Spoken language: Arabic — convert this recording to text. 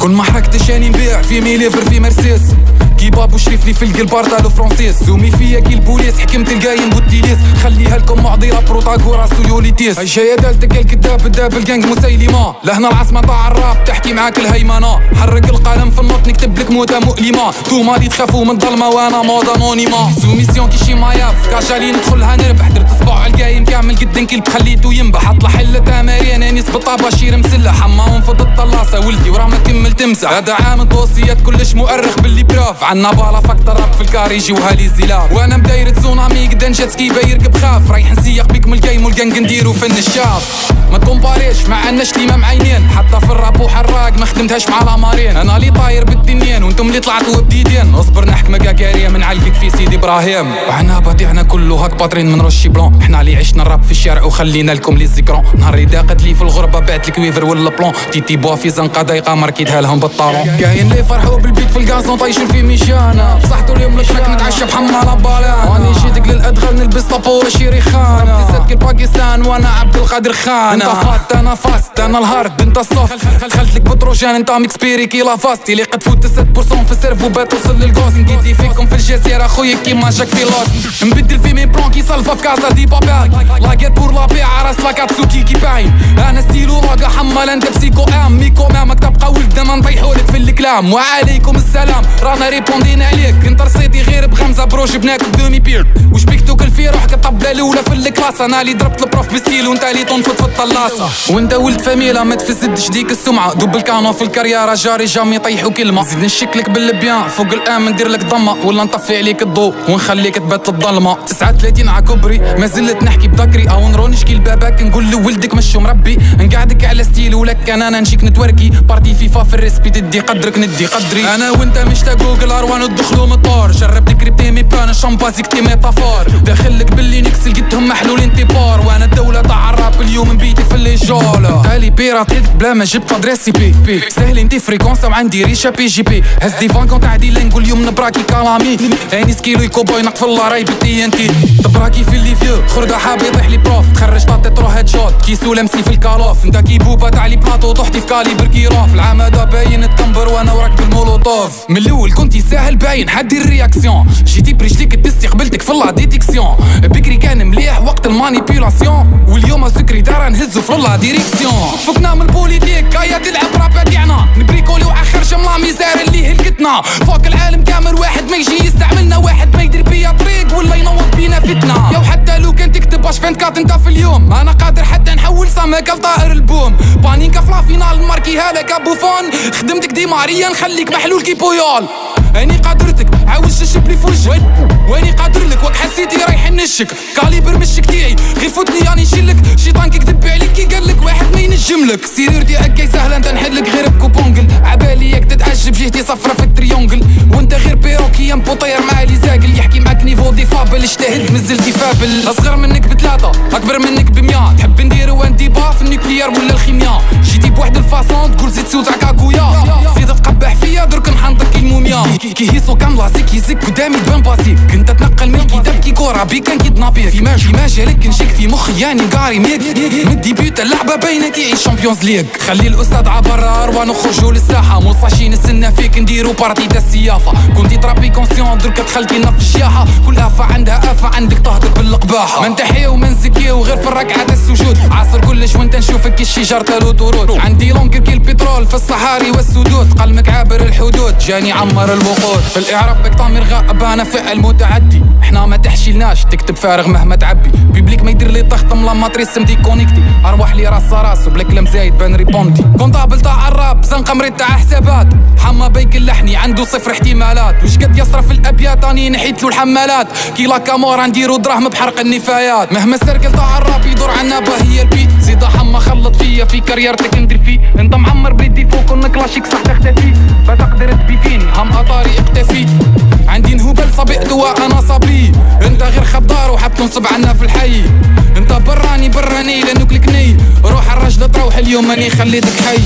كل ما حركتش اني نبيع في ميليفر في مرسيس كي بابو شريف لي في القلب بارطالو فرونسيس زومي فيا كي البوليس حكمت القايم بوتيليس خليها لكم معضله بروتاغوراس ويوليتيس هاي جايه دالتك الكذاب الداب الجانج مسيلمه لهنا العاصمه تاع الراب تحكي معاك الهيمنه حرك القلم في النوت نكتب لك موتة مؤلمه توما اللي تخافوا من الظلمه وانا مود انونيما سوميسيون كي شي ماياف كاشالي ندخلها نربح درت صباع على القايم كامل قدن كلب خليتو ينبح اطلع حله تمارين اني صبطه بشير مسلح حماهم فض الطلاسه ولدي وراه ما كمل تمسح هذا عام توصيات كلش مؤرخ باللي براف عنا بالا فاكتر راب في الكاري يجيوها لي زلاف وانا مداير تسونامي قدن جاتسكي بايركب خاف رايح نسيق بيك من الجايم والجنج نديرو فن الشاف ما تكومباريش مع الناس لي ما معينين حتى في الراب وحراق ما خدمتهاش مع الامارين انا لي طاير بالدنيان وانتم اللي طلعتوا بديدين اصبر نحكمك كاريه من علقك في سيدي ابراهيم وعنا بديعنا كله هاك باطرين من روشي بلون احنا اللي عشنا الراب في الشارع وخلينا لكم لي زيكرون نهار اللي داقت لي في الغربه بعت لك ويفر ولا بلون تيتي بوا في زنقه ضيقه ماركيتها لهم بالطالون كاين اللي فرحوا بالبيت في الكازون طايشين في ميشانا بصحتو اليوم لك نتعشى بحمالة بالان واني جيتك للادغال نلبس طابو وشيري خانه بلسات كل باكستان وانا عبد القادر خان انت فات انا فاست انا الهارد انت السوفت خلت لك بتروجان انت ميكسبيري كي لافاستي اللي قد فوت 7% في السيرفو بتوصل للغوص نقيتي فيكم في الجزيره خويا كيما جاك في لوس نبدل في مين بلون كي سالفه في كازا دي بابال لاقيت بور لا بيع راس لاكاتسوكي كي باين انا ستيلو راقا حمال انت بسيكو ام ميكو مامك تبقى ولد ما نطيحولك في الكلام وعليكم السلام رانا ريبوندينا عليك انت رصيدي غير بغمزه بروج بناكل دومي بير وش بيك توكل في روحك الطبله الاولى في الكلاس انا اللي ضربت البروف بستيل وانت اللي تنفض في الطلاسه وانت ولد فاميلا ما تفسدش ديك السمعه دوب الكانو في الكاريره جاري جامي يطيحوا كلمه زيد نشكلك بالبيان فوق الام ندير لك ضمه ولا نطفي عليك الضوء ونخليك تبات الظلمه 39 ع كبري ما زلت نحكي بذكري او نرو نشكي لباباك نقول له ولدك مشو مربي نقعدك على ستيل ولك انا نجيك نتوركي بارتي فيفا في الريسبي تدي قدرك ندي قدري انا وانت مشتا جوجل اروان ندخلو مطار جرب تكريبتي مي بان شامبازيك تي ميتافور داخلك باللي نكسل قدهم محلولين تيبار وانا الدوله تاع الراب اليوم نبيتك في اللي جوله تالي بيراتيت بلا ما جبت ادريسي بي سهل انتي فريكونسا وعندي ريشه بي جي بي هز ديفان كون تاع دي نقول اليوم نبراكي كلامي اني سكيلو يكوبوي نقفل الله راي بتي انتي تبراكي في اللي فيو خرده حاب يطيح لي بروف تخرج طاطي تروح هيد شوت كيسو لمسي في الكالوف انت كي بوبا تاع لي بلاطو طحتي في كاليبر كيروف العام هذا باين تكمبر وانا وراك بالمولوتوف من الاول كنتي ساهل باين حدي الرياكسيون جيتي برجليك الدستي قبلتك في لا ديتيكسيون بكري كان مليح وقت المانيبيولاسيون واليوم سكري دار نهزو في لا ديريكسيون فكنا من البوليتيك هيا تلعب راب تاعنا نبريكولي وآخر جمله ميزار اللي هلكتنا فوق العالم كامل واحد ما يجي يستعملنا واحد ما يدير بيا طريق ولا ينوض بينا فتنه يا وحتى لو كان تكتب اش فين كات انت في اليوم انا قادر حتى نحول سماك لطائر البوم بانيكا في لا فينال ماركيها لك ابوفون خدمتك ديماريا نخليك محلول كي بويول اني قادرتك عاوز تشبلي في وجهك واني قادر لك وقت حسيتي رايح نشك كاليبر مشك تاعي غير فوتني راني نشيلك شيطان كي كذب عليك كي قالك واحد ما ينجملك سيرتي هكا سهله انت نحلك غير بكوبونجل عبالي ياك تتعجب جهتي صفرة في التريونجل وانت غير بيروكي مبوطير مع لي زاقل يحكي معاك نيفو دي فابل اجتهد مازلتي فابل اصغر منك بثلاثه اكبر منك ب100 تحب نديرو وان ديبا في النيوكليير ولا الخيمياء جيتي بواحد الفاصون تقول زيد سوزع كاكويا زيد تقبح فيا درك نحنطك الموميا كي هيسو كامله زيك يزك قدامي تبان باسيك كنت تنقل من الكتاب كي كورة بي كان كي دنابيك في ماجالك نشيك في مخي يعني قاري ميك من ديبيوت اللعبه باينه كي شامبيونز ليغ خلي الاستاذ عبر اروان نخرجوا للساحه موصاشين نستنى فيك نديرو بارتي تاع السيافه كنتي تربي كونسيون درك دخلتينا في الشياحه كل افه عندها افه عندك تهدك بالقباحه ما نتحيو وما نزكيو غير في الركعه السجود عاصر كلش وانت نشوفك كي الشجر تالو طرود عندي لونكر كي البترول في الصحاري والسدود قلمك عابر الحدود جاني عمر الوقود في الاعراب بك طامر غائب انا فعل متعدي احنا ما تحشيلناش تكتب فارغ مهما تعبي بيبليك ما يدير لي تخطم لما ترسم دي كونيكتي ارواح لي راس وبلا كلام زايد بان ريبوندي كونطابل تاع الراب زنقه مريض تاع حسابات حما بيك اللحني عنده صفر احتمالات وش قد يصرف الابيات اني نحيت له الحمالات كي لا كامورا نديرو دراهم بحرق النفايات مهما السيركل تاع الراب يدور عنا باهي البي زيد حما خلط فيا في كاريرتك ندير فيه انت معمر بليدي فوق كنا كلاشيك صح تختفي فتقدر تبي فيني هم اطاري اختفي عندي نهوبل صبي دواء انا صبي انت غير خضار وحب تنصب عنا في الحي انت براني لانك لكني روح الرجل تروح اليوم اني خليتك حي